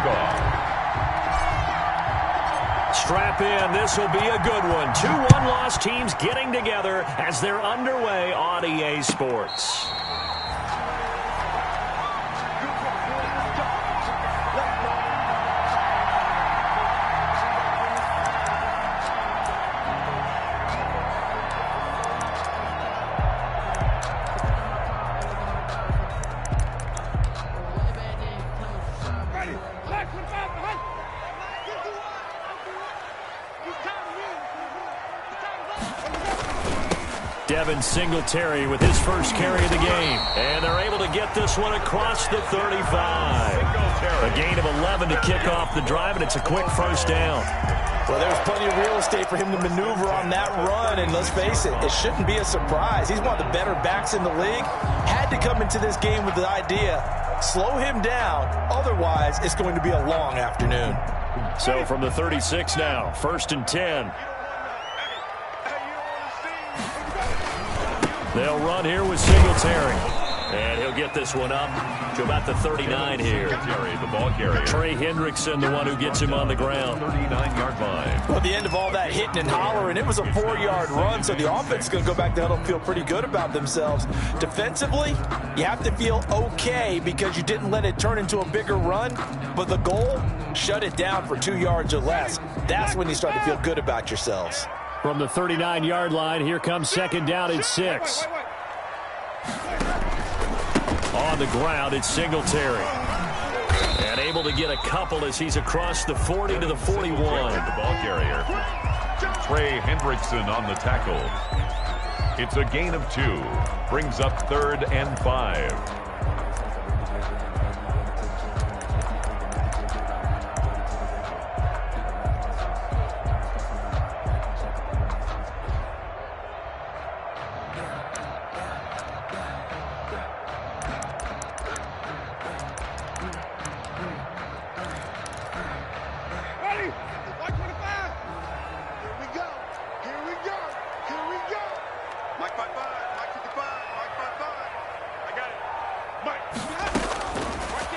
kickoff. Strap in. This will be a good one. 2 one-loss teams getting together as they're underway on EA Sports. Devin Singletary with his first carry of the game. And they're able to get this one across the 35. A gain of 11 to kick off the drive, and it's a quick first down. Well, there's plenty of real estate for him to maneuver on that run, and let's face it, it shouldn't be a surprise. He's one of the better backs in the league. Had to come into this game with the idea, slow him down, otherwise it's going to be a long afternoon. So from the 36 now, 1st and 10. They'll run here with Singletary. And he'll get this one up to about the 39 here. The ball carrier. Trey Hendrickson, the one who gets him on the ground. 39-yard line. Well, at the end of all that hitting and hollering, it was a 4-yard run, so the offense is going to go back to huddle and feel pretty good about themselves. Defensively, you have to feel okay because you didn't let it turn into a bigger run, but the goal, shut it down for 2 yards or less. That's when you start to feel good about yourselves. From the 39-yard line, here comes 2nd down and 6. On the ground, it's Singletary. And able to get a couple as he's across the 40 to the 41. The ball carrier. Trey Hendrickson on the tackle. It's a gain of 2. Brings up 3rd and 5.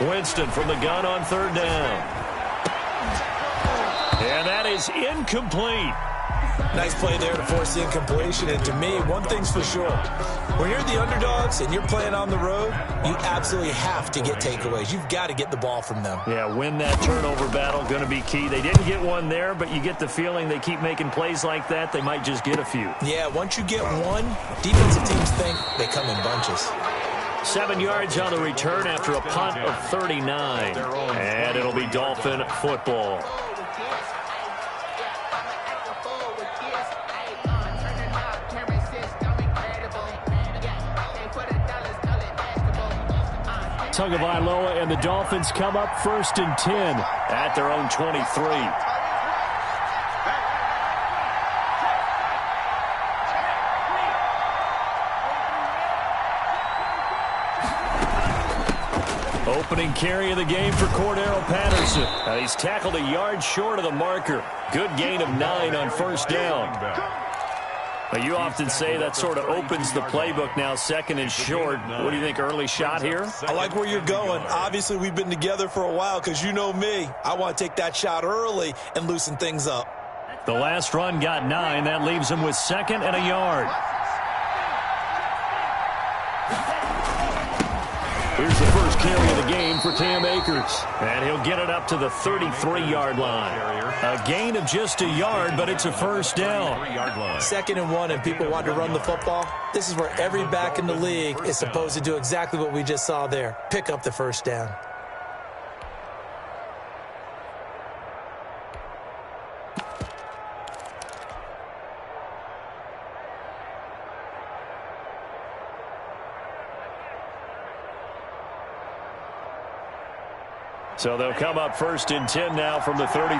Winston from the gun on 3rd down. And that is incomplete. Nice play there to force the incompletion. And to me, one thing's for sure. When you're the underdogs and you're playing on the road, you absolutely have to get takeaways. You've got to get the ball from them. Yeah, win that turnover battle, going to be key. They didn't get one there, but you get the feeling they keep making plays like that, they might just get a few. Yeah, once you get one, defensive teams think they come in bunches. 7 yards on the return after a punt of 39. And it'll be Dolphin football. Tagovailoa and the Dolphins come up 1st and 10 at their own 23. Opening carry of the game for Cordero Patterson. He's tackled a yard short of the marker. Good gain of 9 on 1st down. Now, you often say that sort of opens the playbook now, 2nd and short. What do you think, early shot here? I like where you're going. Obviously, we've been together for a while because you know me. I want to take that shot early and loosen things up. The last run got 9. That leaves him with 2nd and a yard. Here's the first carry of the game for Cam Akers. And he'll get it up to the 33-yard line. A gain of just a yard, but it's a 1st down. 2nd and 1, and people want to run the football. This is where every back in the league is supposed to do exactly what we just saw there. Pick up the 1st down. So they'll come up 1st and 10 now from the 33.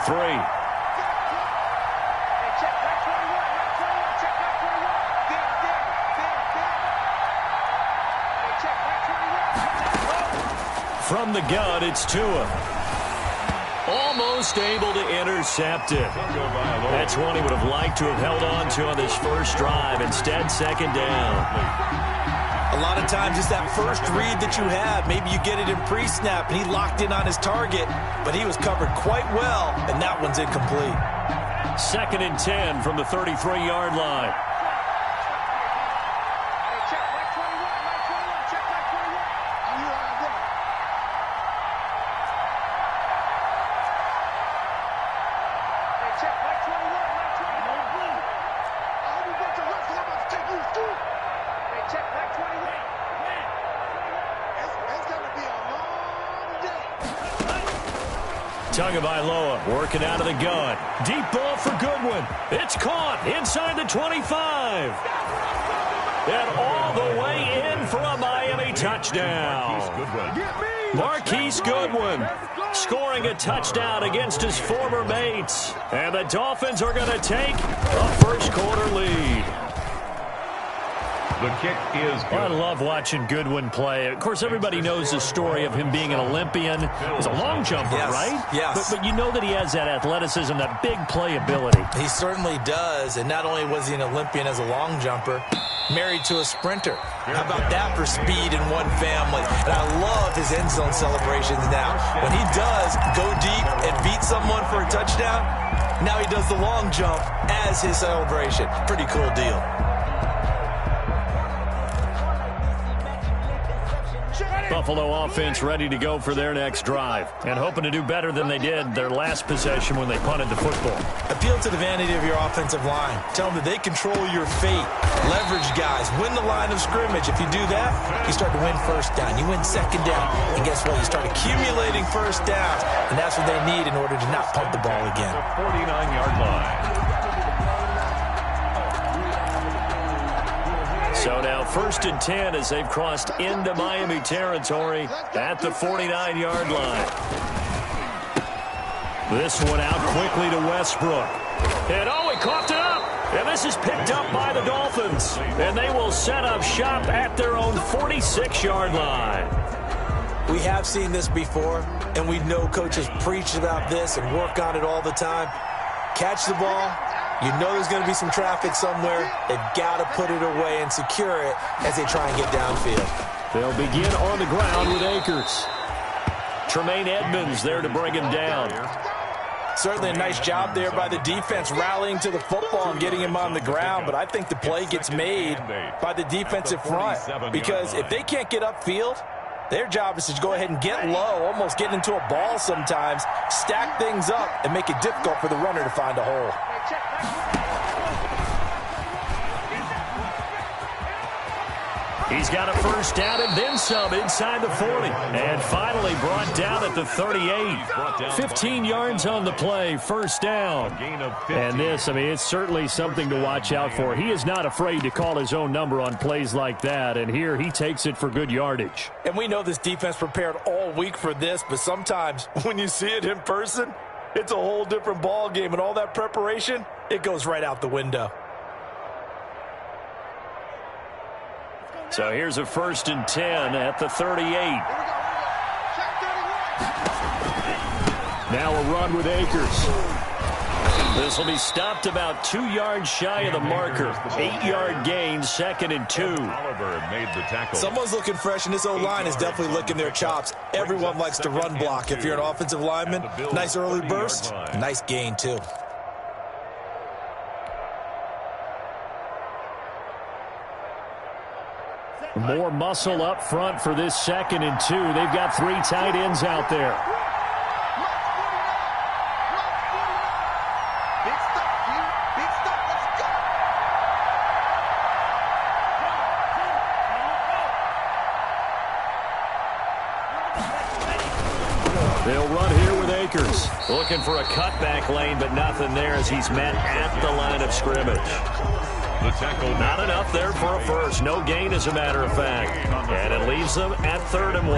From the gun, it's Tua. Almost able to intercept it. That's one he would have liked to have held on to on this first drive. Instead, 2nd down. A lot of times it's that first read that you have. Maybe you get it in pre-snap, and he locked in on his target, but he was covered quite well, and that one's incomplete. 2nd and 10 from the 33-yard line. Tagovailoa working out of the gun. Deep ball for Goodwin. It's caught inside the 25. And all the way in for a Miami touchdown. Marquise Goodwin scoring a touchdown against his former mates. And the Dolphins are going to take a first-quarter lead. The kick is good. I love watching Goodwin play. Of course, everybody knows the story of him being an Olympian. He's a long jumper, right? Yes. But you know that he has that athleticism, that big playability. He certainly does. And not only was he an Olympian as a long jumper, married to a sprinter. How about that for speed in one family? And I love his end zone celebrations now. When he does go deep and beat someone for a touchdown, now he does the long jump as his celebration. Pretty cool deal. Buffalo offense ready to go for their next drive and hoping to do better than they did their last possession when they punted the football. Appeal to the vanity of your offensive line. Tell them that they control your fate. Leverage guys. Win the line of scrimmage. If you do that, you start to win first down. You win second down. And guess what? You start accumulating first downs. And that's what they need in order to not punt the ball again. The 49-yard line. So now 1st and 10 as they've crossed into Miami territory at the 49-yard line. This one out quickly to Westbrook. And he coughed it up. And this is picked up by the Dolphins. And they will set up shop at their own 46-yard line. We have seen this before, and we know coaches preach about this and work on it all the time. Catch the ball. You know there's going to be some traffic somewhere. They've got to put it away and secure it as they try and get downfield. They'll begin on the ground with Akers. Tremaine Edmonds there to bring him down. Certainly a nice job there by the defense rallying to the football and getting him on the ground, but I think the play gets made by the defensive front because if they can't get upfield, their job is to go ahead and get low, almost get into a ball sometimes, stack things up, and make it difficult for the runner to find a hole. He's got a first down and then some inside the 40. And finally brought down at the 38. 15 yards on the play, first down. And this, I mean, it's certainly something to watch out for. He is not afraid to call his own number on plays like that. And here he takes it for good yardage. And we know this defense prepared all week for this, but sometimes when you see it in person, it's a whole different ball game. And all that preparation, it goes right out the window. So here's a 1st and 10 at the 38. Now a run with Akers. This will be stopped about 2 yards shy of the marker. 8-yard gain, 2nd and 2. Oliver made the tackle. Someone's looking fresh, and this O-line is definitely licking their chops. Everyone likes to run block. If you're an offensive lineman, nice early burst, nice gain too. More muscle up front for this 2nd and 2. They've got 3 tight ends out there. They'll run here with Akers. Looking for a cutback lane, but nothing there as he's met at the line of scrimmage. The tackle. Not enough there for a first. No gain, as a matter of fact. And it leaves them at 3rd and 1.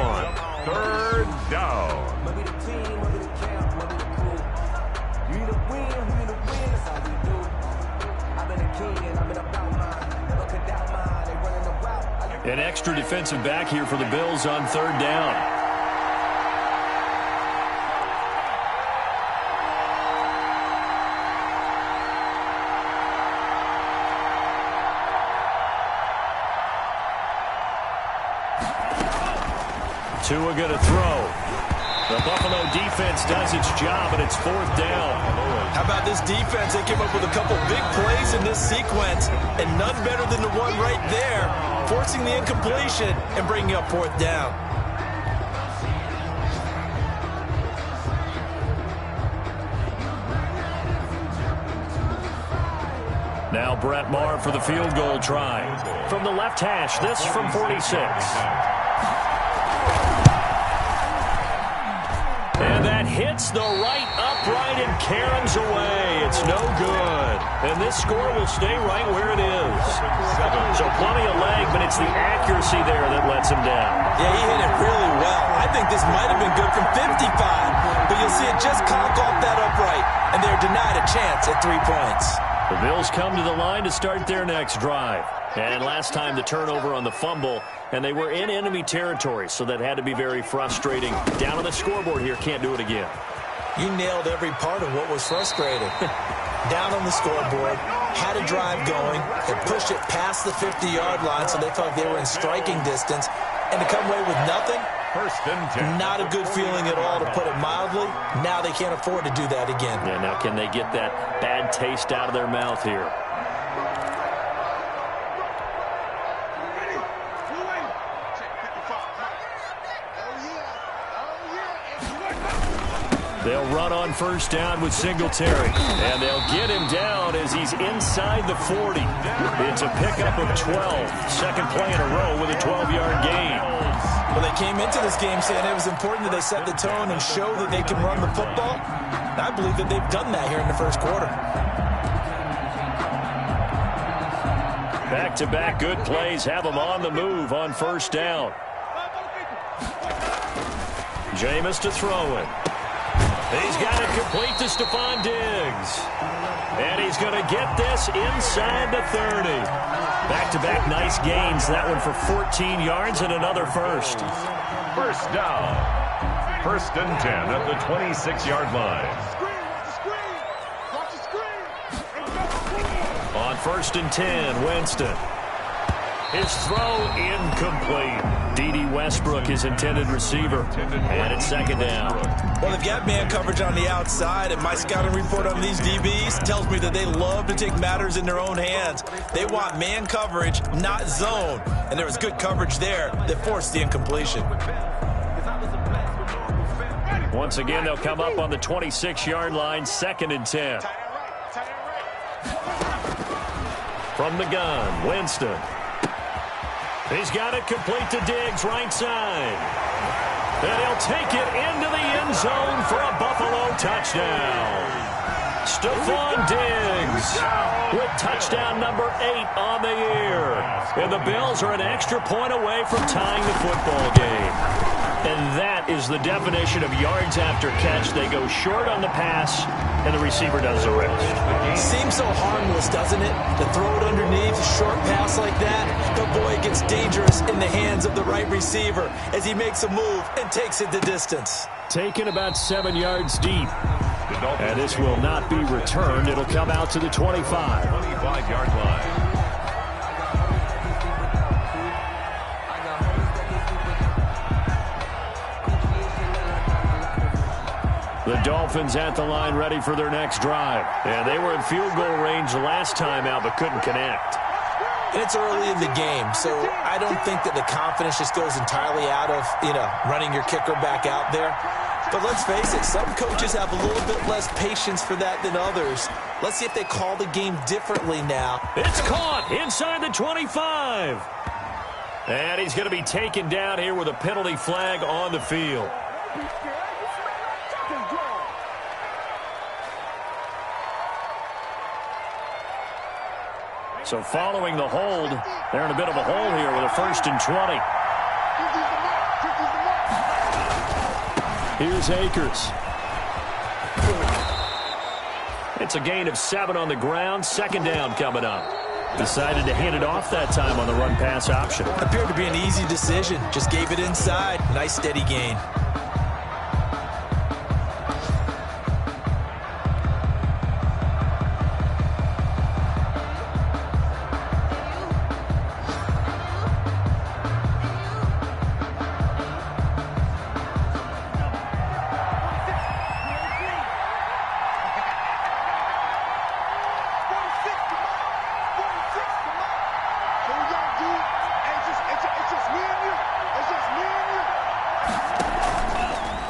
3rd down. An extra defensive back here for the Bills on 3rd down. Tua going to throw. The Buffalo defense does its job, and it's 4th down. How about this defense? They came up with a couple big plays in this sequence, and none better than the one right there, forcing the incompletion and bringing up 4th down. Now Brett Maher for the field goal try. From the left hash, this from 46. And that hits the right upright and caroms away. It's no good. And this score will stay right where it is. So plenty of leg, but it's the accuracy there that lets him down. Yeah, he hit it really well. I think this might have been good from 55, but you'll see it just conk off that upright, and they're denied a chance at 3 points. The Bills come to the line to start their next drive. And last time the turnover on the fumble, and they were in enemy territory, so that had to be very frustrating. Down on the scoreboard here, can't do it again. You nailed every part of what was frustrating. Down on the scoreboard, had a drive going, had pushed it past the 50-yard line, so they felt like they were in striking distance, and to come away with nothing, not a good feeling at all, to put it mildly. Now they can't afford to do that again. Yeah, now can they get that bad taste out of their mouth here? They'll run on first down with Singletary. And they'll get him down as he's inside the 40. It's a pickup of 12. Second play in a row with a 12-yard gain. Well, they came into this game saying it was important that they set the tone and show that they can run the football. I believe that they've done that here in the first quarter. Back-to-back good plays have them on the move on first down. Jameis to throw it. He's got it complete to Stephon Diggs. And he's going to get this inside the 30. Back-to-back nice gains. That one for 14 yards and another first. First down. 1st and 10 at the 26-yard line. On 1st and 10, Winston. His throw incomplete. D.D. Westbrook, his intended receiver. And it's 2nd down. Well, they've got man coverage on the outside, and my scouting report on these DBs tells me that they love to take matters in their own hands. They want man coverage, not zone. And there was good coverage there that forced the incompletion. Once again, they'll come up on the 26-yard line, 2nd and 10. From the gun, Winston. He's got it complete to Diggs, right side. And he'll take it into the end zone for a Buffalo touchdown. Stephon Diggs with touchdown number 8 on the year. And the Bills are an extra point away from tying the football game. And that is the definition of yards after catch. They go short on the pass, and the receiver does the rest. Seems so harmless, doesn't it? To throw it underneath a short pass like that. But boy, it gets dangerous in the hands of the right receiver as he makes a move and takes it the distance. Taken about 7 yards deep. And this will not be returned. It'll come out to the 25. 25-yard line. The Dolphins at the line ready for their next drive. And they were in field goal range last time out but couldn't connect. And it's early in the game, so I don't think that the confidence just goes entirely out of, running your kicker back out there. But let's face it, some coaches have a little bit less patience for that than others. Let's see if they call the game differently now. It's caught inside the 25. And he's going to be taken down here with a penalty flag on the field. So following the hold, they're in a bit of a hole here with a 1st and 20. Here's Akers. It's a gain of 7 on the ground. 2nd down coming up. Decided to hand it off that time on the run-pass option. Appeared to be an easy decision. Just gave it inside. Nice steady gain.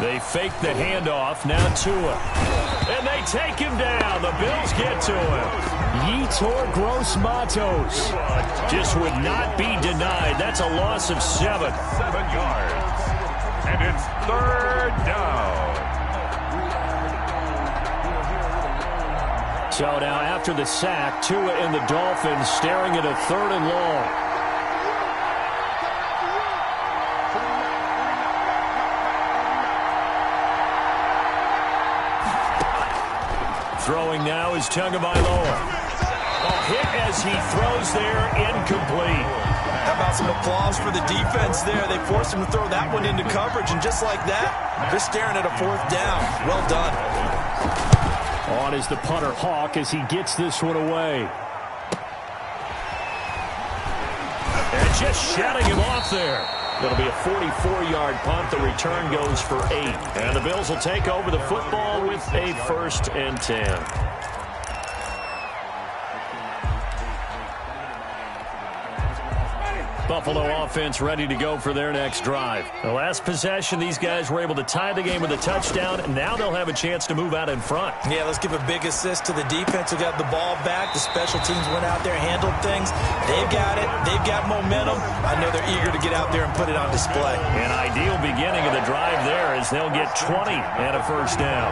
They fake the handoff. Now Tua. And they take him down. The Bills get to him. Yetur Gross-Matos just would not be denied. That's a loss of 7. 7 yards. And it's 3rd down. So now after the sack, Tua and the Dolphins staring at a 3rd and long. Throwing now is Tagovailoa. Hit as he throws there, incomplete. How about some applause for the defense there? They forced him to throw that one into coverage, and just like that, they're staring at a 4th down. Well done. On is the punter, Hawk, as he gets this one away. And just shutting him off there. It'll be a 44-yard punt. The return goes for 8. And the Bills will take over the football with a 1st and 10. Buffalo offense ready to go for their next drive. The last possession, these guys were able to tie the game with a touchdown, and now they'll have a chance to move out in front. Yeah, let's give a big assist to the defense who got the ball back. The special teams went out there, handled things. They've got it. They've got momentum. I know they're eager to get out there and put it on display. An ideal beginning of the drive there as they'll get 20 and a 1st down.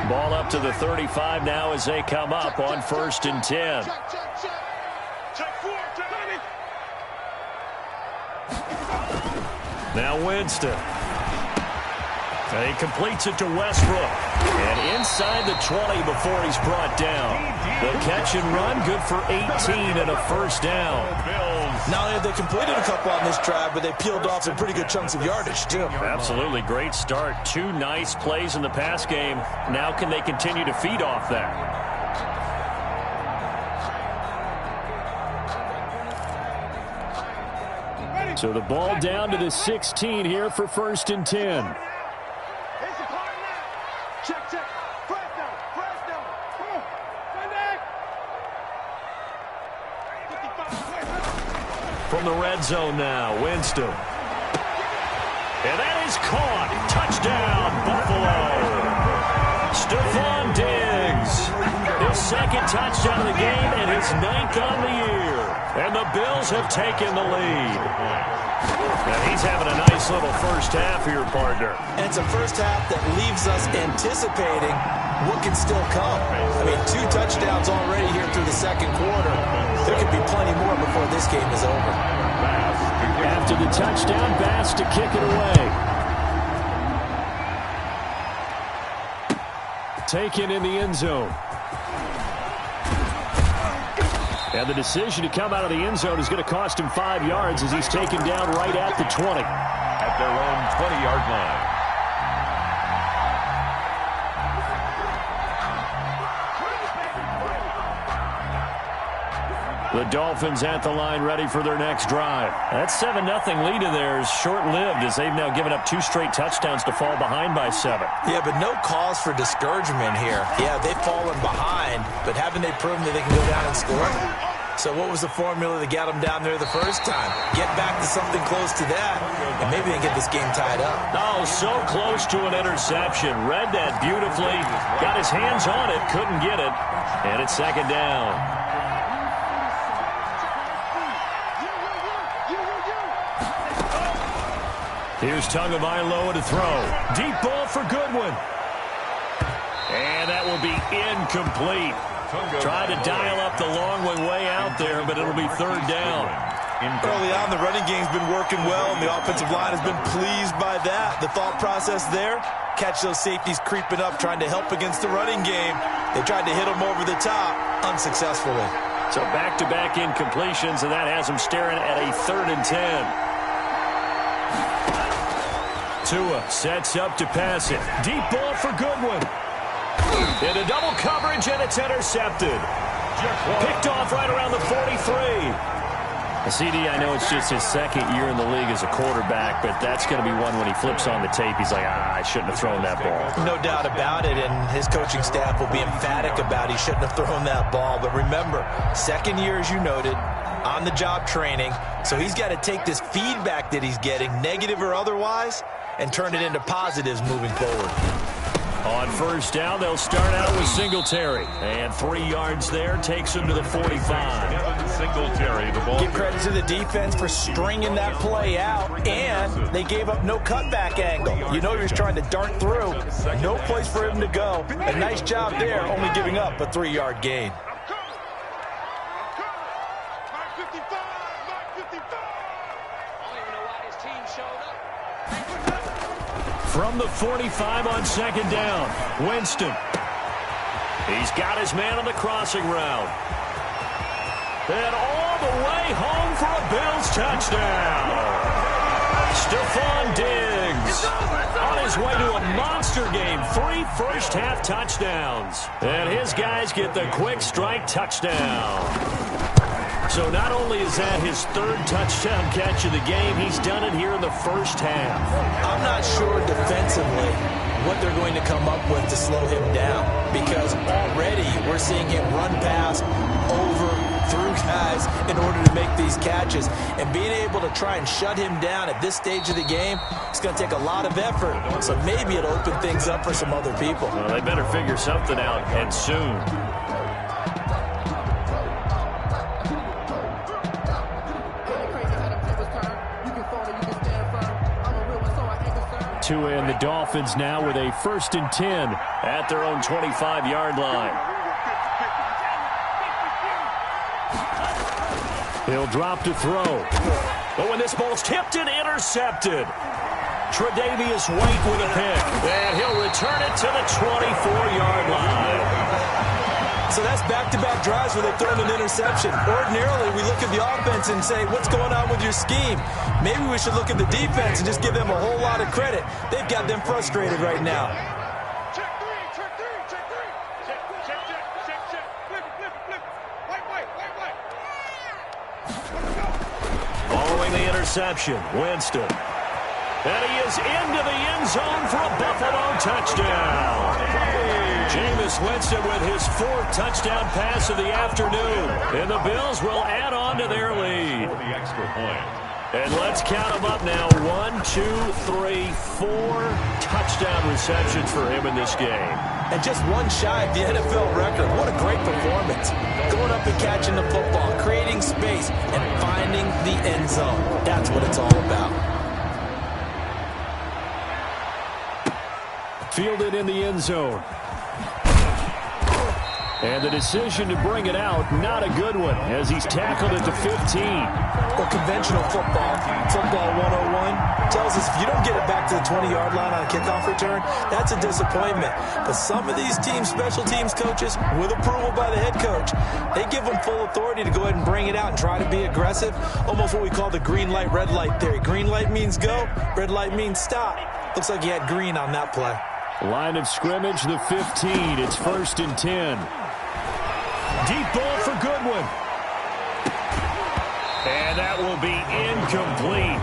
Ball up to the 35 now as they come up on 1st and 10. Now Winston. He completes it to Westbrook. And inside the 20 before he's brought down. The catch and run, good for 18 and a 1st down. Not only have they completed a couple on this drive, but they peeled off some pretty good chunks of yardage, too. Absolutely. Great start. 2 nice plays in the pass game. Now can they continue to feed off that? So the ball down to the 16 here for 1st and 10. From the red zone now, Winston. And that is caught. Touchdown, Buffalo. Stephon Diggs. His 2nd touchdown of the game and his 9th on the year. And the Bills have taken the lead. And he's having a nice little first half here, partner. And it's a first half that leaves us anticipating what can still come. I mean, 2 touchdowns already here through the 2nd quarter. There could be plenty more before this game is over. After the touchdown, Bass to kick it away. Taken in the end zone. And the decision to come out of the end zone is going to cost him 5 yards as he's taken down right at the 20. At their own 20-yard line. The Dolphins at the line ready for their next drive. That 7-0 lead of theirs short-lived as they've now given up 2 straight touchdowns to fall behind by 7. Yeah, but no cause for discouragement here. Yeah, they've fallen behind, but haven't they proven that they can go down and score? So what was the formula that got them down there the first time? Get back to something close to that, and maybe they can get this game tied up. Oh, so close to an interception. Read that beautifully. Got his hands on it, couldn't get it. And it's 2nd down. Here's Tagovailoa to throw. Deep ball for Goodwin. And that will be incomplete. Tried to dial up the long one way out there, but it'll be 3rd down. Early on, the running game's been working well, and the offensive line has been pleased by that. The thought process there, catch those safeties creeping up, trying to help against the running game. They tried to hit them over the top, unsuccessfully. So back-to-back incompletions, and that has them staring at a 3rd and 10. Tua sets up to pass it. Deep ball for Goodwin. Into double coverage, and it's intercepted. Picked off right around the 43. CD, I know it's just his 2nd year in the league as a quarterback, but that's going to be one when he flips on the tape. He's like, I shouldn't have thrown that ball. No doubt about it, and his coaching staff will be emphatic about he shouldn't have thrown that ball. But remember, 2nd year, as you noted, on-the-job training, so he's got to take this feedback that he's getting, negative or otherwise, and turn it into positives moving forward. On first down, they'll start out with Singletary. And 3 yards there takes him to the 45. Singletary, the ball. Give credit to the defense for stringing that play out, and they gave up no cutback angle. You know he was trying to dart through. No place for him to go. A nice job there, only giving up a 3-yard gain. From the 45 on second down, Winston. He's got his man on the crossing route. And all the way home for a Bills touchdown. Stephon Diggs on his way to a monster game. 3 first-half touchdowns. And his guys get the quick strike touchdown. So not only is that his 3rd touchdown catch of the game, he's done it here in the first half. I'm not sure defensively what they're going to come up with to slow him down, because already we're seeing him run past, over, through guys in order to make these catches. And being able to try and shut him down at this stage of the game, it's going to take a lot of effort. So maybe it'll open things up for some other people. Well, they better figure something out, and soon. Tua and the Dolphins now with a 1st and 10 at their own 25-yard line. He'll drop to throw. But when this ball's tipped and intercepted, Tre'Davious White with a pick. And he'll return it to the 24-yard line. So that's back-to-back drives where they've thrown an interception. Ordinarily, we look at the offense and say, what's going on with your scheme? Maybe we should look at the defense and just give them a whole lot of credit. They've got them frustrated right now. Check three. Following the interception, Winston. And he is into the end zone for a Buffalo touchdown. Jameis Winston with his 4th touchdown pass of the afternoon. And the Bills will add on to their lead. For the extra point. And let's count them up now. 1, 2, 3, 4 touchdown receptions for him in this game. And just one shy of the NFL record. What a great performance. Going up and catching the football, creating space, and finding the end zone. That's what it's all about. Fielded in the end zone. And the decision to bring it out, not a good one, as he's tackled at the 15. Well, conventional football 101, tells us if you don't get it back to the 20-yard line on a kickoff return, that's a disappointment. But some of these teams, special teams coaches, with approval by the head coach, they give them full authority to go ahead and bring it out and try to be aggressive, almost what we call the green light, red light theory. Green light means go, red light means stop. Looks like he had green on that play. Line of scrimmage, the 15. It's 1st and 10. Deep ball for Goodwin. And that will be incomplete.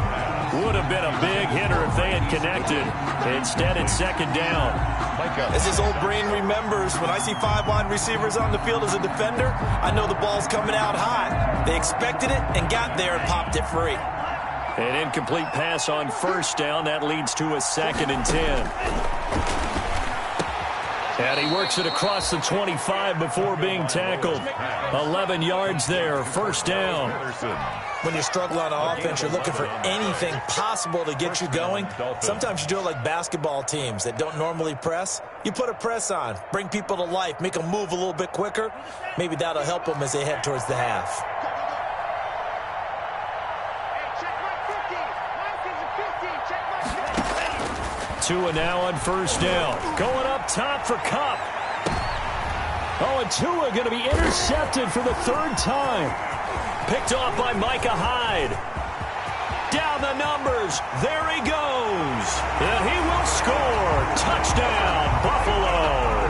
Would have been a big hitter if they had connected. Instead, it's 2nd down. As his old brain remembers, when I see 5 wide receivers on the field as a defender, I know the ball's coming out hot. They expected it and got there and popped it free. An incomplete pass on 1st down. That leads to a 2nd and 10. And he works it across the 25 before being tackled. 11 yards there, 1st down. When you struggle on offense, you're looking for anything possible to get you going. Sometimes you do it like basketball teams that don't normally press. You put a press on, bring people to life, make them move a little bit quicker. Maybe that'll help them as they head towards the half. Tua now on 1st down. Going up top for Kupp. Oh, and Tua going to be intercepted for the 3rd time. Picked off by Micah Hyde. Down the numbers. There he goes. And he will score. Touchdown, Buffalo.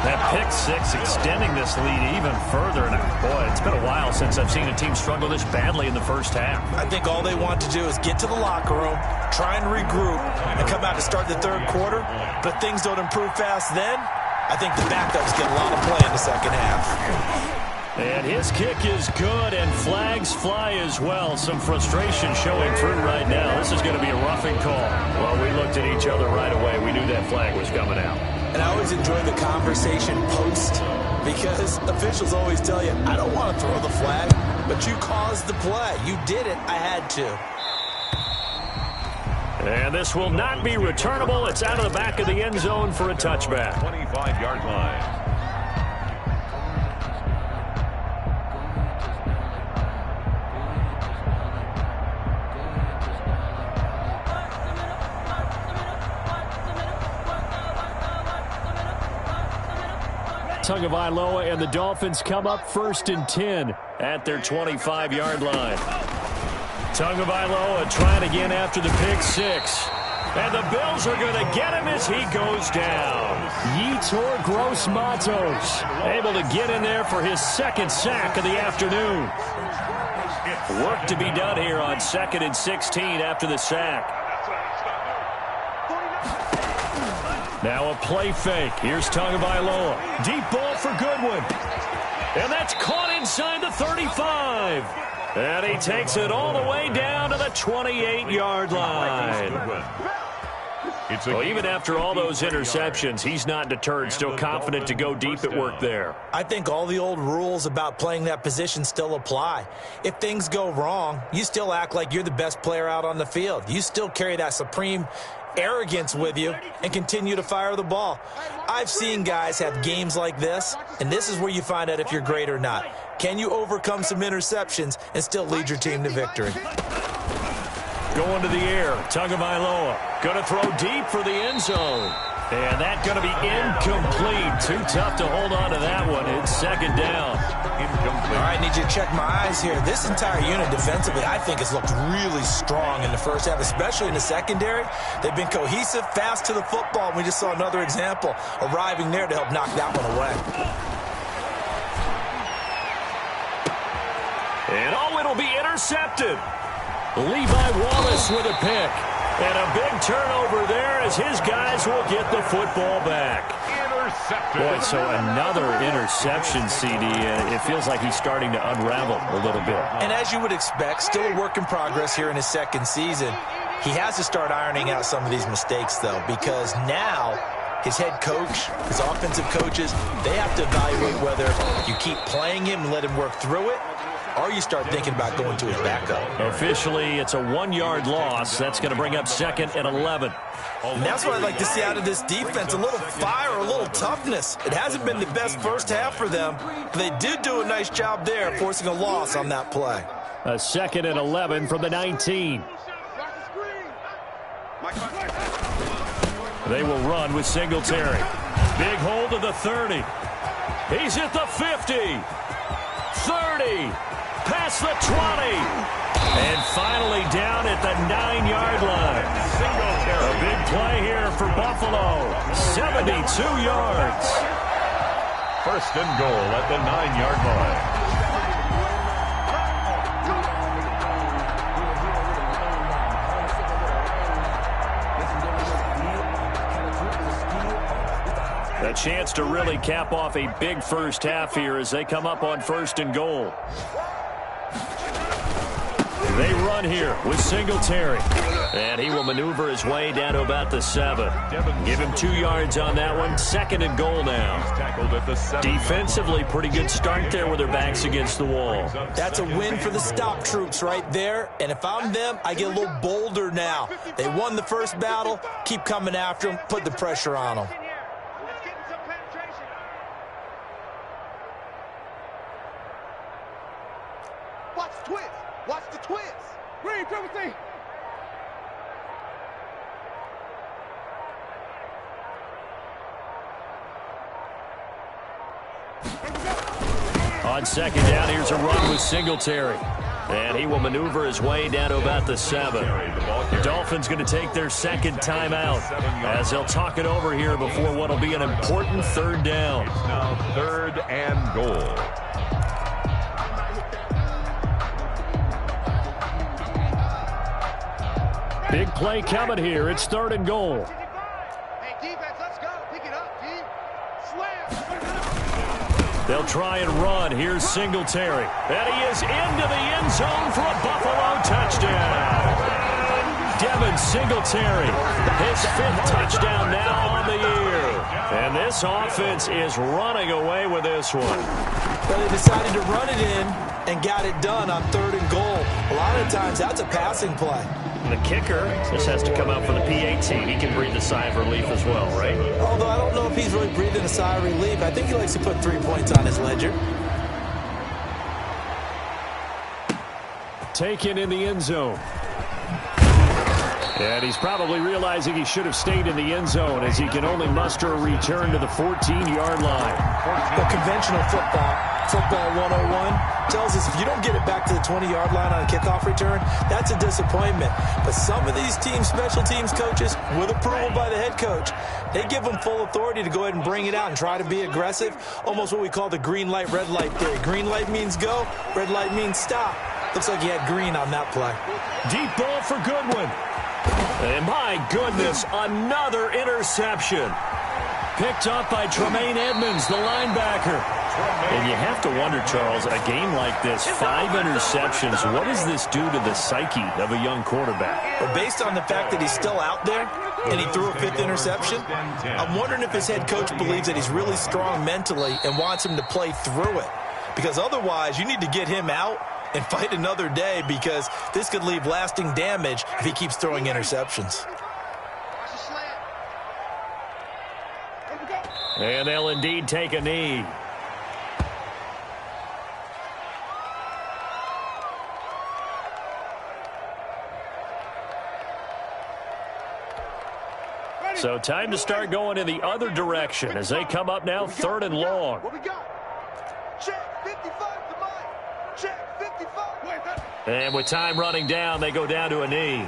That pick 6 extending this lead even further. And boy, it's been a while since I've seen a team struggle this badly in the first half. I think all they want to do is get to the locker room, try and regroup, and come out to start the 3rd quarter. But if things don't improve fast then, I think the backups get a lot of play in the 2nd half. And his kick is good, and flags fly as well. Some frustration showing through right now. This is going to be a roughing call. Well, we looked at each other right away. We knew that flag was coming out. And I always enjoy the conversation post, because officials always tell you, I don't want to throw the flag, but you caused the play. You did it. I had to. And this will not be returnable. It's out of the back of the end zone for a touchback. 25-yard line. Tagovailoa and the Dolphins come up 1st and 10 at their 25-yard line. Tagovailoa trying again after the pick six. And the Bills are going to get him as he goes down. Yetur Gross-Matos able to get in there for his 2nd sack of the afternoon. Work to be done here on 2nd and 16 after the sack. Now a play fake. Here's Tagovailoa. Deep ball for Goodwin. And that's caught inside the 35. And he takes it all the way down to the 28-yard line. Well, even after all those interceptions, he's not deterred, still confident to go deep at work there. I think all the old rules about playing that position still apply. If things go wrong, you still act like you're the best player out on the field. You still carry that supreme arrogance with you and continue to fire the ball. I've seen guys have games like this, and this is where you find out if you're great or not. Can you overcome some interceptions and still lead your team to victory? Going to the air, Tagovailoa going to throw deep for the end zone. And that's going to be incomplete. Too tough to hold on to that one. It's 2nd down. Incomplete. All right, need you to check my eyes here. This entire unit defensively, I think, has looked really strong in the first half, especially in the secondary. They've been cohesive, fast to the football. We just saw another example arriving there to help knock that one away. And it'll be intercepted. Levi Wallace with a pick. And a big turnover there as his guys will get the football back. Intercepted. Boy, so another interception, CD. It feels like he's starting to unravel a little bit. And as you would expect, still a work in progress here in his 2nd season. He has to start ironing out some of these mistakes, though, because now his head coach, his offensive coaches, they have to evaluate whether you keep playing him and let him work through it, or you start thinking about going to his backup. Officially, it's a 1-yard loss. That's going to bring up 2nd and 11. And that's what I'd like to see out of this defense, a little fire, a little toughness. It hasn't been the best first half for them, but they did do a nice job there, forcing a loss on that play. A 2nd and 11 from the 19. They will run with Singletary. Big hold of the 30. He's at the 50. 30. Past the 20. And finally down at the 9-yard line. A big play here for Buffalo. 72 yards. 1st and goal at the 9-yard line. A chance to really cap off a big first half here as they come up on 1st and goal. They run here with Singletary. And he will maneuver his way down to about the 7. Give him 2 yards on that one. 2nd and goal now. Defensively, pretty good start there with their backs against the wall. That's a win for the stop troops right there. And if I'm them, I get a little bolder now. They won the first battle. Keep coming after them. Put the pressure on them. Watch the twist. Watch the twist. Green, triple C. On 2nd down, here's a run with Singletary. And he will maneuver his way down to about the 7. The Dolphins going to take their 2nd timeout as they'll talk it over here before what will be an important 3rd down. It's now 3rd and goal. Big play coming here. It's 3rd and goal. Hey, defense, let's go. Pick it up, G. Slam. They'll try and run. Here's Singletary. And he is into the end zone for a Buffalo touchdown. Devin Singletary, his 5th touchdown now on the year. And this offense is running away with this one. Well, they decided to run it in and got it done on 3rd and goal. A lot of times, that's a passing play. The kicker, this has to come out for the PAT. He can breathe a sigh of relief as well, right? Although I don't know if he's really breathing a sigh of relief. I think he likes to put 3 points on his ledger. Taken in the end zone. And he's probably realizing he should have stayed in the end zone as he can only muster a return to the 14-yard line. The conventional football 101, tells us if you don't get it back to the 20-yard line on a kickoff return, that's a disappointment. But some of these special teams coaches, with approval by the head coach, they give them full authority to go ahead and bring it out and try to be aggressive, almost what we call the green light, red light theory. Green light means go, red light means stop. Looks like he had green on that play. Deep ball for Goodwin. And my goodness, another interception. Picked up by Tremaine Edmonds, the linebacker. And you have to wonder, Charles, a game like this, 5 interceptions, what does this do to the psyche of a young quarterback? Well, based on the fact that he's still out there and he threw a 5th interception, I'm wondering if his head coach believes that he's really strong mentally and wants him to play through it. Because otherwise, you need to get him out and fight another day, because this could leave lasting damage if he keeps throwing interceptions. And they'll indeed take a knee. So time to start going in the other direction as they come up now 3rd and long. What we got? Check 55 to Mike. Check 55. And with time running down, they go down to a knee.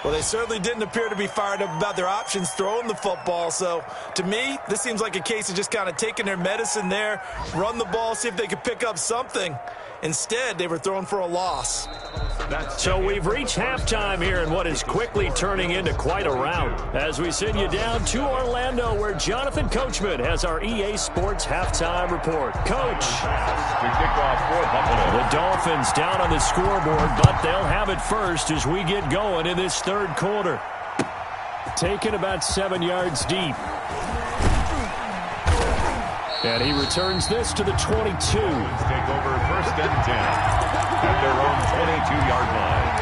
Well, they certainly didn't appear to be fired up about their options throwing the football. So, to me, this seems like a case of just kind of taking their medicine there, run the ball, see if they could pick up something. Instead, they were throwing for a loss. So we've reached halftime here in what is quickly turning into quite a rout. As we send you down to Orlando, where Jonathan Coachman has our EA Sports halftime report. Coach. To kick off for Buffalo. The Dolphins down on the scoreboard, but they'll have it first as we get going in this 3rd quarter. Taken about 7 yards deep. And he returns this to the 22. Take over 1st and 10 at their own 22-yard line.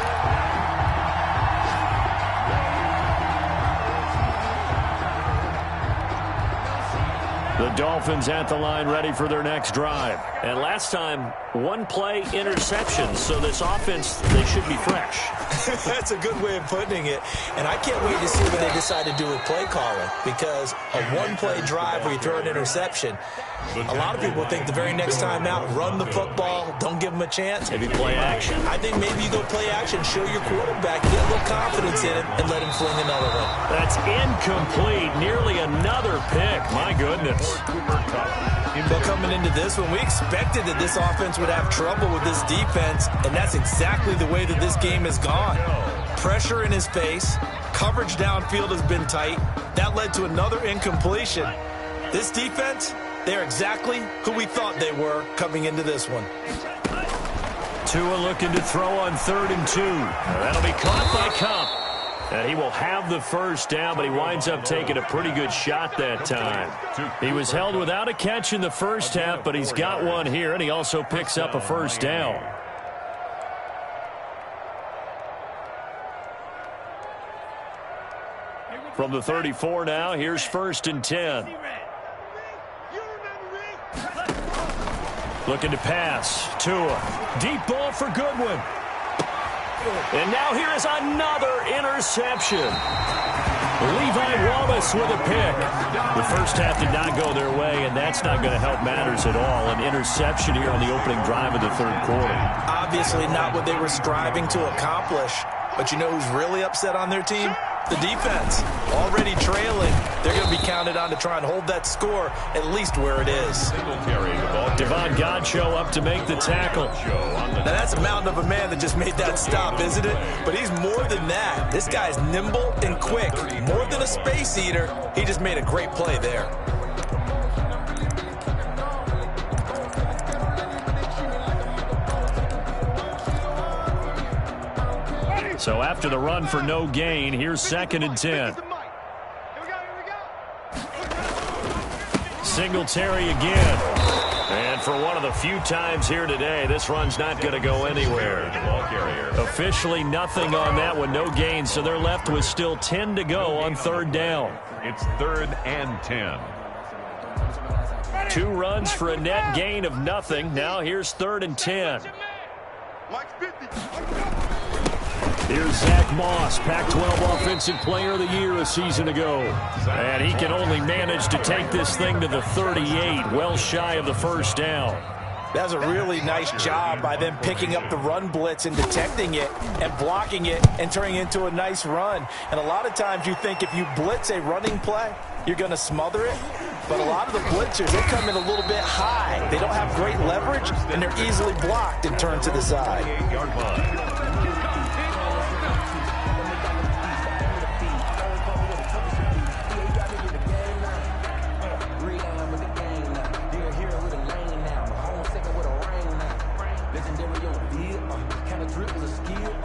The Dolphins at the line ready for their next drive. And last time, 1-play interception. So this offense, they should be fresh. That's a good way of putting it. And I can't wait to see what they decide to do with play calling, because a 1-play drive where you throw an interception, a lot of people think the very next time out, run the football, don't give them a chance. Maybe play action. I think maybe you go play action, show your quarterback, get a little confidence in him, and let him fling another one. That's incomplete. Nearly another pick. My goodness. But coming into this one, we expected that this offense would have trouble with this defense, and that's exactly the way that this game has gone. Pressure in his face, coverage downfield has been tight. That led to another incompletion. This defense, they're exactly who we thought they were coming into this one. Tua looking to throw on 3rd and 2. That'll be caught by Kupp. And he will have the first down, but he winds up taking a pretty good shot that time. He was held without a catch in the first half, but he's got one here, and he also picks up a first down. From the 34 now, here's 1st and 10. Looking to pass. Tua. Deep ball for Goodwin. And now here is another interception. Levi Wallace with a pick. The first half did not go their way, and that's not going to help matters at all. An interception here on the opening drive of the 3rd quarter. Obviously not what they were striving to accomplish. But you know who's really upset on their team? The defense. Already trailing. They're going to be counted on to try and hold that score at least where it is. Devon Godchaux up to make the tackle. Now that's a mountain of a man that just made that stop, isn't it? But he's more than that. This guy's nimble and quick. More than a space eater, he just made a great play there. So after the run for no gain, here's 2nd and 10. Singletary again. And for one of the few times here today, this run's not going to go anywhere. Officially nothing on that one, no gain, so they're left with still 10 to go on 3rd down. It's 3rd and 10. 2 runs for a net gain of nothing. Now here's 3rd and 10. Here's Zach Moss, Pac-12 Offensive Player of the Year a season ago. And he can only manage to take this thing to the 38, well shy of the 1st down. That was a really nice job by them picking up the run blitz and detecting it and blocking it and turning it into a nice run. And a lot of times you think if you blitz a running play, you're going to smother it. But a lot of the blitzers, they come in a little bit high. They don't have great leverage, and they're easily blocked and turned to the side.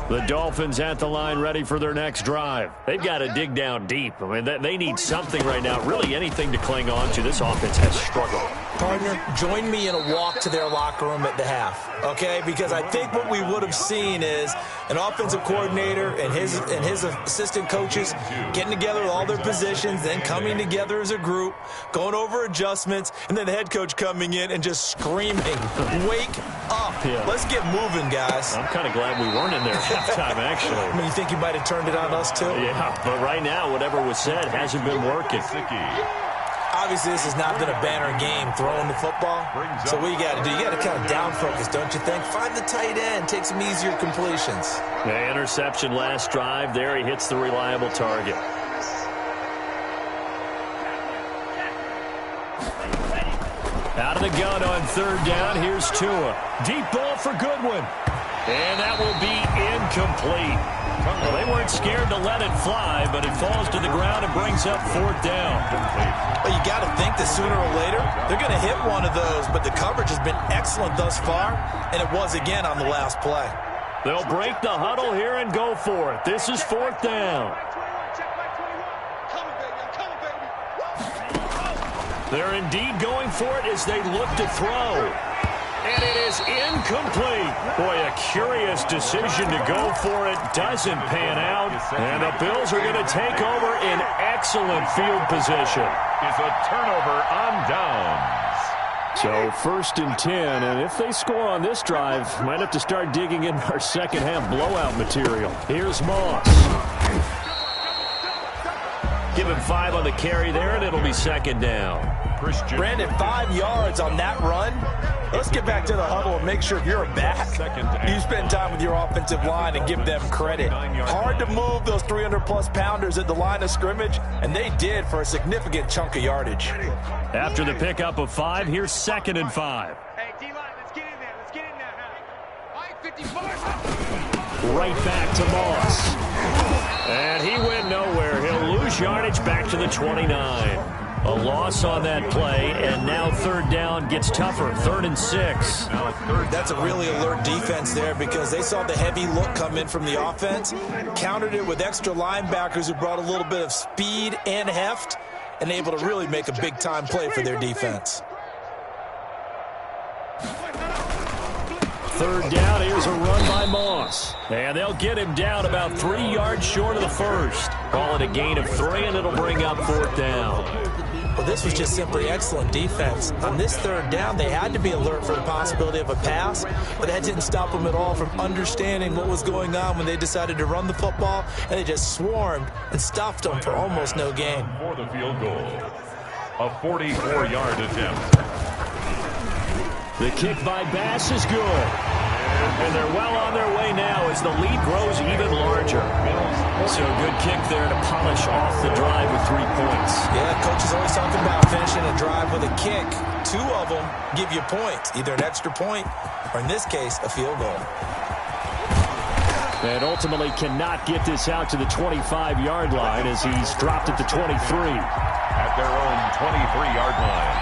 The Dolphins at the line ready for their next drive. They've got to dig down deep. I mean, they need something right now, really anything to cling on to. This offense has struggled. Partner, join me in a walk to their locker room at the half, okay? Because I think what we would have seen is an offensive coordinator and his assistant coaches getting together with all their positions, then coming together as a group, going over adjustments, and then the head coach coming in and just screaming, wake up. Yeah. Let's get moving, guys. I'm kind of glad we weren't in there at halftime, actually. I mean, you think you might have turned it on us, too? Yeah, but right now, whatever was said hasn't been working. Obviously, this has not been a banner game throwing the football. So what you got to do, you got to kind of down focus, don't you think? Find the tight end, take some easier completions. The interception last drive. There he hits the reliable target. Out of the gun on 3rd down. Here's Tua. Deep ball for Goodwin. And that will be incomplete. Well, they weren't scared to let it fly, but it falls to the ground and brings up 4th down. Well, you got to think that sooner or later they're going to hit one of those, but the coverage has been excellent thus far, and it was again on the last play. They'll break the huddle here and go for it. This is 4th down. They're indeed going for it as they look to throw. And it is incomplete. Boy, a curious decision to go for it. Doesn't pan out. And the Bills are going to take over in excellent field position. Is a turnover on downs. So 1st and 10, and if they score on this drive, might have to start digging in our second half blowout material. Here's Moss. Give him 5 on the carry there, and it'll be 2nd down. Brandon, 5 yards on that run. Let's get back to the huddle and make sure if you're a back, you spend time with your offensive line and give them credit. Hard to move those 300-plus pounders at the line of scrimmage, and they did for a significant chunk of yardage. After the pickup of 5, here's 2nd and 5. Hey, D-line, let's get in there. Let's get in there, huh? Right back to Moss. And he went nowhere. He'll lose yardage back to the 29. A loss on that play, and now 3rd down gets tougher. 3rd and 6. That's a really alert defense there because they saw the heavy look come in from the offense, countered it with extra linebackers who brought a little bit of speed and heft, and able to really make a big-time play for their defense. 3rd down, here's a run by Moss. And they'll get him down about 3 yards short of the 1st. Call it a gain of 3, and it'll bring up 4th down. Well, this was just simply excellent defense. On this 3rd down, they had to be alert for the possibility of a pass, but that didn't stop them at all from understanding what was going on when they decided to run the football, and they just swarmed and stuffed them for almost no gain. For the field goal, a 44-yard attempt. The kick by Bass is good. And they're well on their way now as the lead grows even larger. So a good kick there to polish off the drive with 3 points. Yeah, coach is always talking about finishing a drive with a kick. 2 of them give you points, either an extra point or, in this case, a field goal. And ultimately cannot get this out to the 25-yard line as he's dropped at the 23. At their own 23-yard line.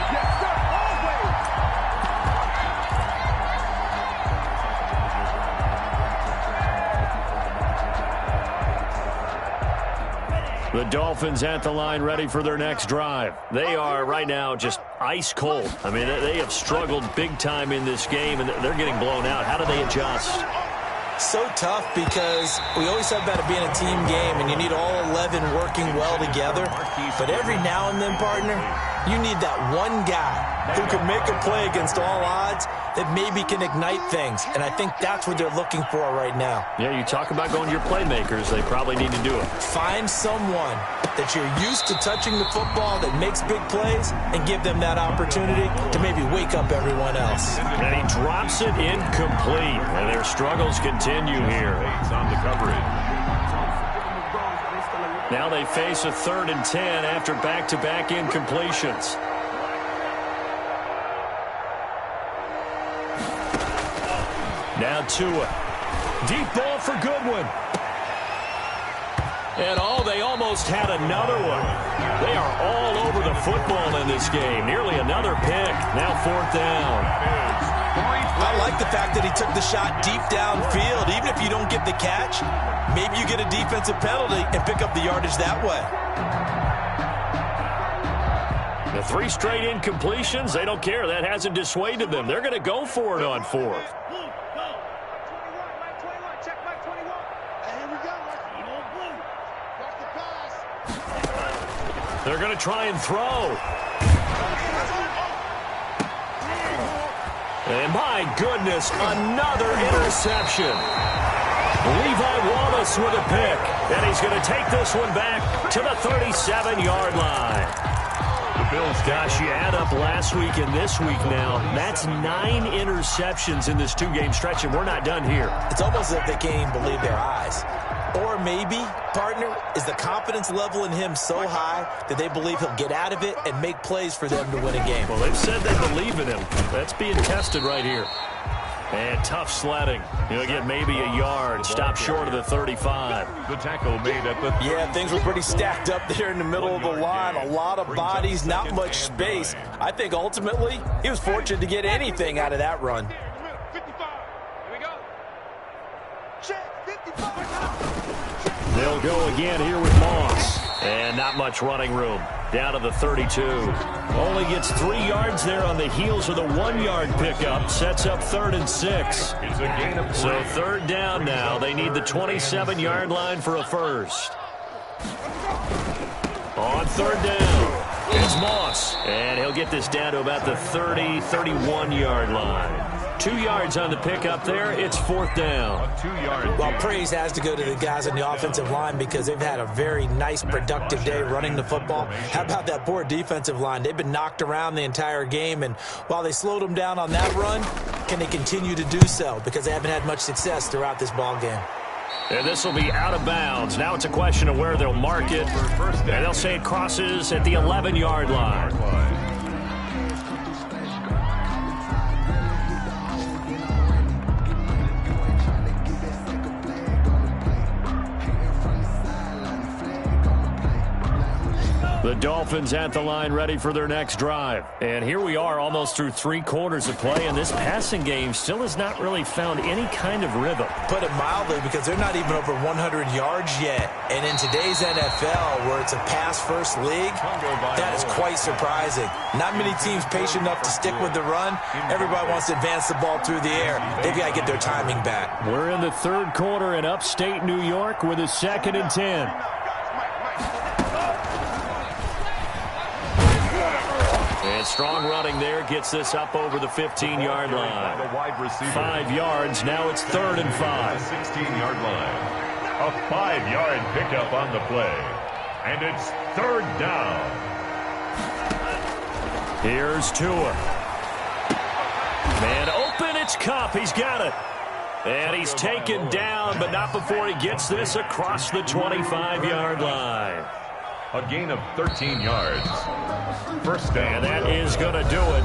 The Dolphins at the line ready for their next drive. They are right now just ice cold. I mean, they have struggled big time in this game, and they're getting blown out. How do they adjust? So tough because we always said about it being a team game, and you need all 11 working well together. But every now and then, partner, you need that one guy who can make a play against all odds that maybe can ignite things. And I think that's what they're looking for right now. Yeah, you talk about going to your playmakers. They probably need to do it. Find someone that you're used to touching the football that makes big plays and give them that opportunity to maybe wake up everyone else. And he drops it incomplete. And their struggles continue here. On the coverage. Now they face a 3rd and 10 after back-to-back incompletions. Now Tua. Deep ball for Goodwin. And they almost had another one. They are all over the football in this game. Nearly another pick. Now 4th down. I like the fact that he took the shot deep downfield. Even if you don't get the catch, maybe you get a defensive penalty and pick up the yardage that way. The 3 straight incompletions, they don't care. That hasn't dissuaded them. They're going to go for it on 4th. They're going to try and throw. And my goodness, another interception. Levi Wallace with a pick. And he's going to take this one back to the 37-yard line. The Bills, gosh, you add up last week and this week now. That's 9 interceptions in this 2-game stretch, and we're not done here. It's almost as if they can't even believe their eyes. Or maybe, partner, is the confidence level in him so high that they believe he'll get out of it and make plays for them to win a game. Well, they've said they believe in him. That's being tested right here. And tough sledding. He'll get maybe a yard. Stop short of the 35. The tackle made at the... Yeah, things were pretty stacked up there in the middle of the line. A lot of bodies, not much space. I think ultimately he was fortunate to get anything out of that run. They'll go again here with Moss. And not much running room. Down to the 32. Only gets 3 yards there on the heels of the 1-yard pickup. Sets up 3rd and 6. So 3rd down now. They need the 27-yard line for a first. On 3rd down, it's Moss. And he'll get this down to about the 30, 31-yard line. 2 yards on the pickup there. It's 4th down. Well, praise has to go to the guys on the offensive line because they've had a very nice, productive day running the football. How about that poor defensive line? They've been knocked around the entire game, and while they slowed them down on that run, can they continue to do so? Because they haven't had much success throughout this ball game. And this will be out of bounds. Now it's a question of where they'll mark it. And they'll say it crosses at the 11-yard line. The Dolphins at the line ready for their next drive. And here we are almost through 3 quarters of play, and this passing game still has not really found any kind of rhythm. Put it mildly, because they're not even over 100 yards yet. And in today's NFL, where it's a pass-first league, that is quite surprising. Not many teams patient enough to stick with the run. Everybody wants to advance the ball through the air. They've got to get their timing back. We're in the 3rd quarter in upstate New York with a 2nd and 10. And strong running there gets this up over the 15-yard line. 5 yards. Now it's 3rd and 5. 16-yard line. A 5-yard pickup on the play. And it's 3rd down. Here's Tua. Man open, it's Kupp. He's got it. And he's taken down, but not before he gets this across the 25-yard line. A gain of 13 yards. First down. And that is going to do it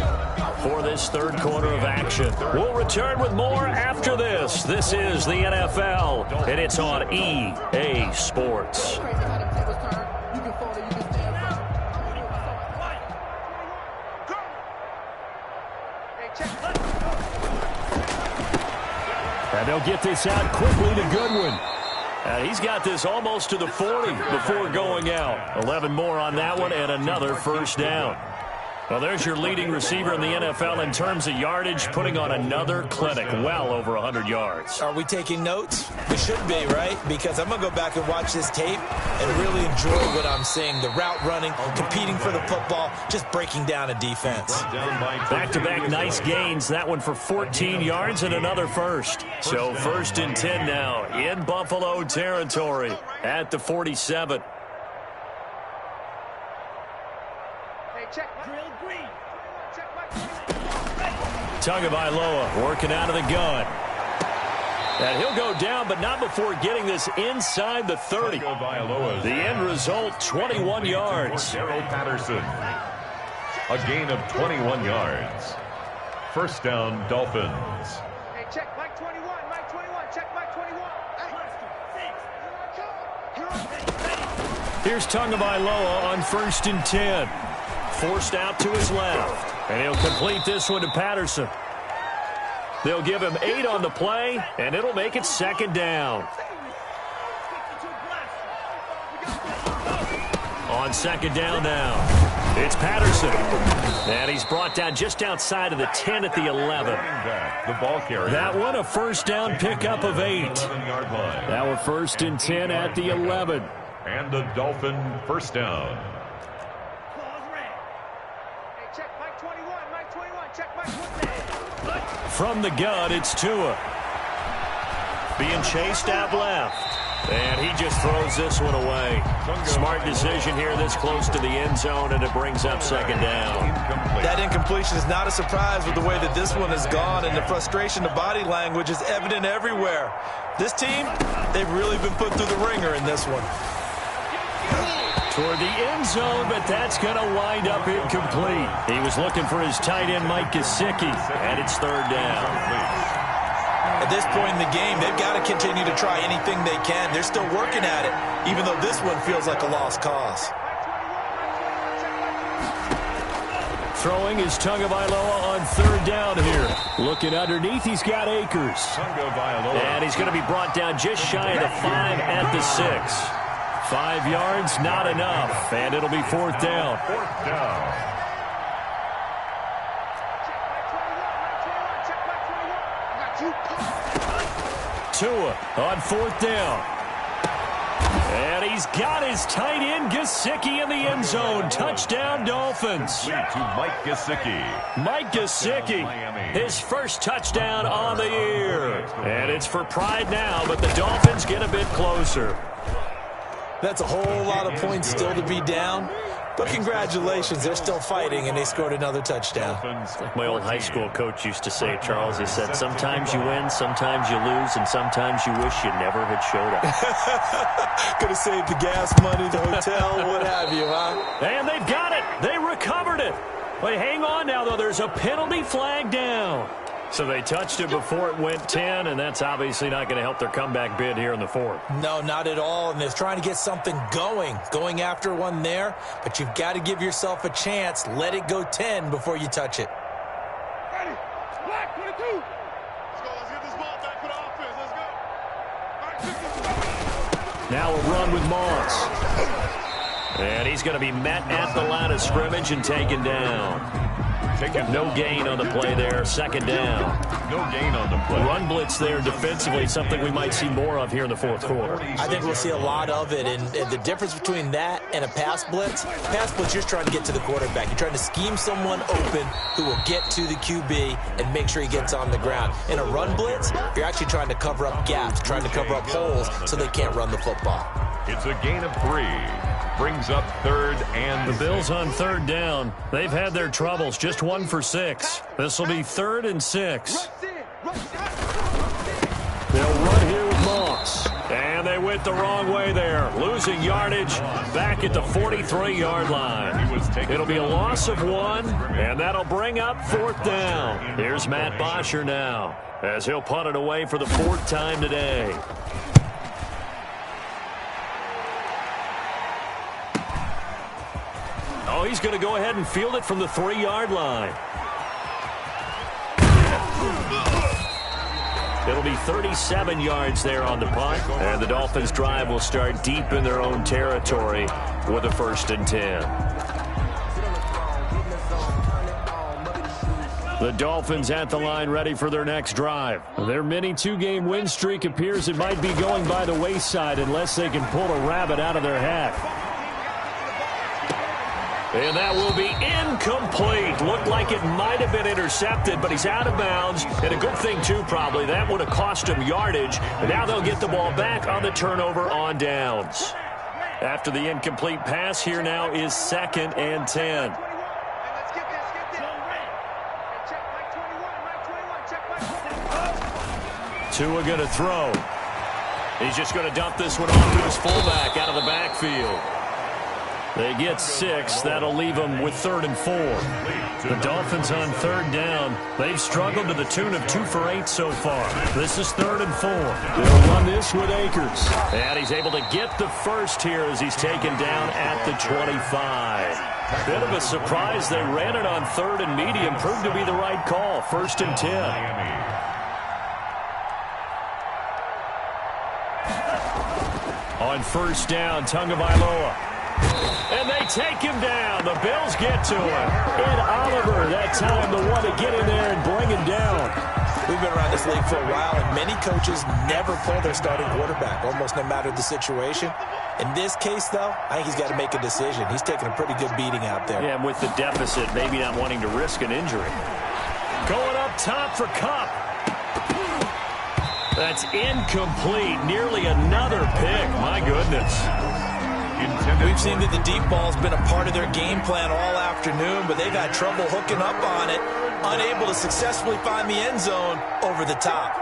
for this 3rd quarter of action. We'll return with more after this. This is the NFL, and it's on EA Sports. And they'll get this out quickly to Goodwin. He's got this almost to the 40 before going out. 11 more on that one and another first down. Well, there's your leading receiver in the NFL in terms of yardage, putting on another clinic, well over 100 yards. Are we taking notes? We should be, right? Because I'm going to go back and watch this tape and really enjoy what I'm seeing. The route running, competing for the football, just breaking down a defense. Back-to-back nice gains. That one for 14 yards and another first. So 1st and 10 now in Buffalo territory at the 47. Tagovailoa working out of the gun. And he'll go down, but not before getting this inside the 30. The end result, 21 yards. Darrell Patterson. A gain of 21 yards. First down, Dolphins. Hey, check Mike 21, Mike 21, check Mike 21. Here's Tagovailoa on 1st and 10. Forced out to his left. And he'll complete this one to Patterson. They'll give him 8 on the play, and it'll make it 2nd down. On 2nd down now, it's Patterson. And he's brought down just outside of the 10 at the 11. The ball carrier. That one a first down pickup of 8. That one 1st and 10 at the 11. And the Dolphin first down. From the gun, it's Tua. Being chased out left. And he just throws this one away. Smart decision here this close to the end zone, and it brings up 2nd down. That incompletion is not a surprise with the way that this one has gone, and the frustration, the body language is evident everywhere. This team, they've really been put through the ringer in this one. Toward the end zone, but that's going to wind up incomplete. He was looking for his tight end, Mike Gesicki, and it's 3rd down. At this point in the game, they've got to continue to try anything they can. They're still working at it, even though this one feels like a lost cause. Throwing is Tagovailoa on 3rd down here. Looking underneath, he's got Akers. And he's going to be brought down just shy of the 5 at the 6. 5 yards, not enough, and it'll be 4th down. 4th down. Tua on 4th down. And he's got his tight end, Gesicki, in the end zone. Touchdown, Dolphins. To Mike Gesicki. Mike Gesicki, his first touchdown on the year. And it's for pride now, but the Dolphins get a bit closer. That's a whole lot of points still to be down. But congratulations, they're still fighting, and they scored another touchdown. Like my old high school coach used to say, Charles, he said, sometimes you win, sometimes you lose, and sometimes you wish you never had showed up. Could have saved the gas money, the hotel, what have you, huh? And they've got it. They recovered it. But hang on now, though. There's a penalty flag down. So they touched it before it went 10, and that's obviously not going to help their comeback bid here in the 4th. No, not at all, and they're trying to get something going after one there, but you've got to give yourself a chance. Let it go 10 before you touch it. Ready? Black 22. Let's go. Let's get this ball back for the offense. Let's go. All right, now a run with Moss. And he's going to be met at the line of scrimmage and taken down. No gain on the play there. 2nd down. No gain on the play. Run blitz there defensively, something we might see more of here in the 4th quarter. I think we'll see a lot of it, and the difference between that and a pass blitz, you're just trying to get to the quarterback. You're trying to scheme someone open who will get to the QB and make sure he gets on the ground. In a run blitz, you're actually trying to cover up gaps, trying to cover up holes so they can't run the football. It's a gain of 3. Brings up 3rd and the Bills on 3rd down. They've had their troubles, just 1 for 6. This will be 3rd and 6. They'll run here with Moss. And they went the wrong way there. Losing yardage back at the 43-yard line. It'll be a loss of 1, and that'll bring up 4th down. Here's Matt Bosher now, as he'll punt it away for the 4th time today. Oh, he's going to go ahead and field it from the 3-yard line. It'll be 37 yards there on the punt, and the Dolphins' drive will start deep in their own territory with a 1st and 10. The Dolphins at the line ready for their next drive. Their mini 2-game win streak appears it might be going by the wayside unless they can pull a rabbit out of their hat. And that will be incomplete. Looked like it might have been intercepted, but he's out of bounds. And a good thing, too, probably. That would have cost him yardage. And now they'll get the ball back on the turnover on downs. After the incomplete pass, here now is 2nd and 10. Tua going to throw. He's just going to dump this one off to his fullback out of the backfield. They get 6. That'll leave them with 3rd and 4. The Dolphins on 3rd down. They've struggled to the tune of 2 for 8 so far. This is 3rd and 4. They'll run this with Akers. And he's able to get the first here as he's taken down at the 25. Bit of a surprise. They ran it on 3rd and medium. Proved to be the right call. 1st and 10. On 1st down, Tagovailoa. And they take him down. The Bills get to him. And Oliver, that time, the one to get in there and bring him down. We've been around this league for a while, and many coaches never pull their starting quarterback, almost no matter the situation. In this case, though, I think he's got to make a decision. He's taking a pretty good beating out there. Yeah, and with the deficit, maybe not wanting to risk an injury. Going up top for Kupp. That's incomplete. Nearly another pick. My goodness. We've seen that the deep ball's been a part of their game plan all afternoon, but they've had trouble hooking up on it, unable to successfully find the end zone over the top.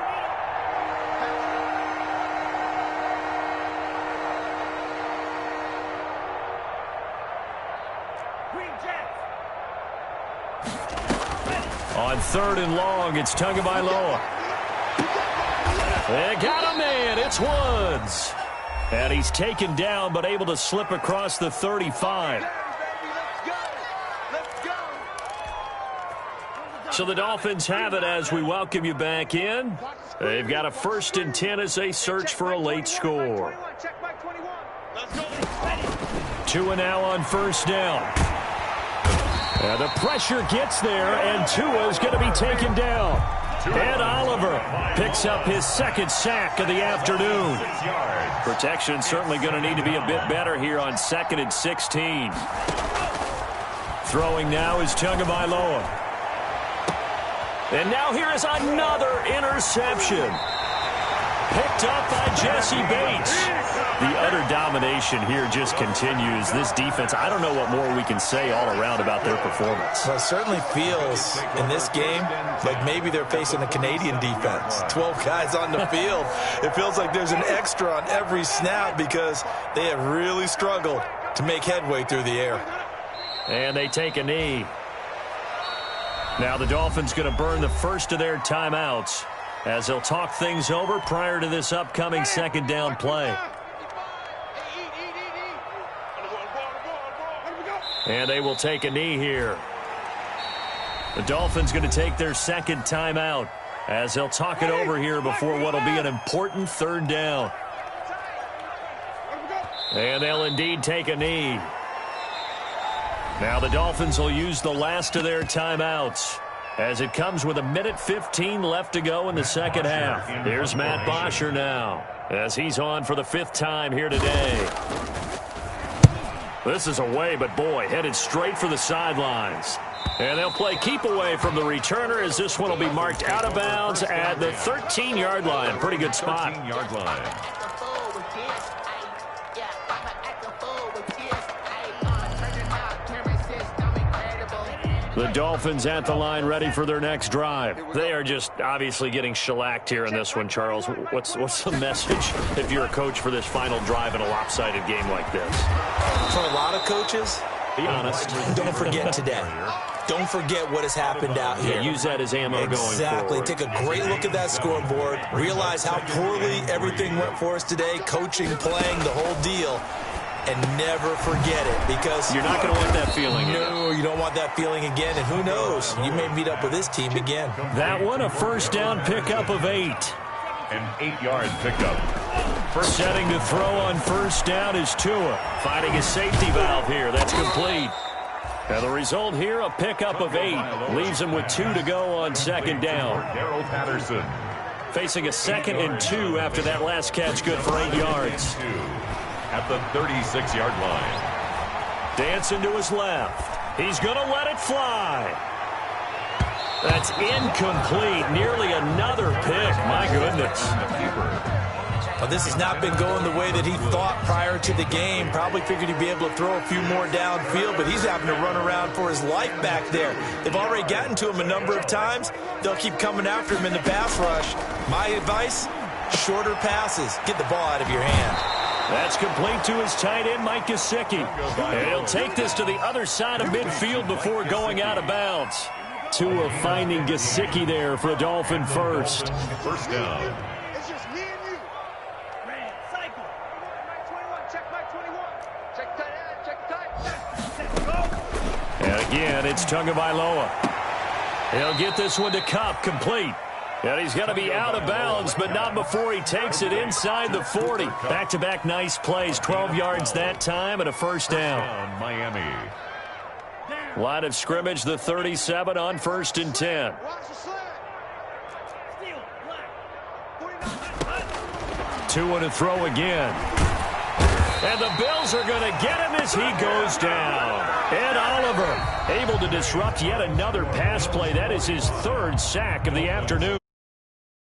On 3rd and long, it's Tagovailoa. They got a man. It's Woods. And he's taken down, but able to slip across the 35. So the Dolphins have it as we welcome you back in. They've got a 1st and 10 as they search for a late score. Tua now on 1st down. And the pressure gets there, and Tua's going to be taken down. And Oliver picks up his 2nd sack of the afternoon. Protection certainly going to need to be a bit better here on 2nd and 16. Throwing now is Tagovailoa. And now here is another interception. Picked up by Jesse Bates. The utter domination here just continues. This defense, I don't know what more we can say all around about their performance. Well, it certainly feels in this game like maybe they're facing a Canadian defense. 12 guys on the field. It feels like there's an extra on every snap because they have really struggled to make headway through the air. And they take a knee. Now the Dolphins going to burn the first of their timeouts as they'll talk things over prior to this upcoming 2nd down play. And they will take a knee here. The Dolphins going to take their 2nd timeout as they'll talk it over here before what will be an important 3rd down. And they'll indeed take a knee. Now the Dolphins will use the last of their timeouts as it comes with 1:15 left to go in the 2nd half. Here's Matt Bosher now as he's on for the 5th time here today. This is away, but boy, headed straight for the sidelines. And they'll play keep away from the returner as this one will be marked out of bounds at the 13-yard line. Pretty good spot. 13-yard line. The Dolphins at the line ready for their next drive. They are just obviously getting shellacked here in this one, Charles. What's the message if you're a coach for this final drive in a lopsided game like this? For a lot of coaches, be honest. Don't forget today. Don't forget what has happened out here. Yeah, use that as ammo going forward. Exactly. Take a great look at that scoreboard. Realize how poorly everything went for us today. Coaching, playing, the whole deal. And never forget it because you're not going to want that feeling again. No, you don't want that feeling again. And who knows? You may meet up with this team again. That one, a 1st down pickup of 8. An 8-yard pickup. Setting to throw on first down is Tua. Finding a safety valve here. That's complete. Now the result here, a pickup of 8. Leaves him with 2 to go on second down. Daryl Patterson. Facing a 2nd and 2 after that last catch, good for 8 yards. At the 36-yard line. Dancing to his left. He's going to let it fly. That's incomplete. Nearly another pick. My goodness. Well, this has not been going the way that he thought prior to the game. Probably figured he'd be able to throw a few more downfield, but he's having to run around for his life back there. They've already gotten to him a number of times. They'll keep coming after him in the pass rush. My advice, shorter passes. Get the ball out of your hand. That's complete to his tight end, Mike Gesicki. And he'll take this to the other side of midfield before going out of bounds. Tua finding Gesicki there for a Dolphin first. First down. It's just me and you. Man, cycle. Mike 21, check Mike 21. Check tight end, check tight. Go. And again, it's Tagovailoa. He'll get this one to Kupp, complete. And he's going to be out of bounds, but not before he takes it inside the 40. Back-to-back nice plays, 12 yards that time and a first down. Miami. Line of scrimmage, the 37 on 1st and 10. Watch the sled. Steal, black. 2 to throw again. And the Bills are going to get him as he goes down. Ed Oliver able to disrupt yet another pass play. That is his 3rd sack of the afternoon.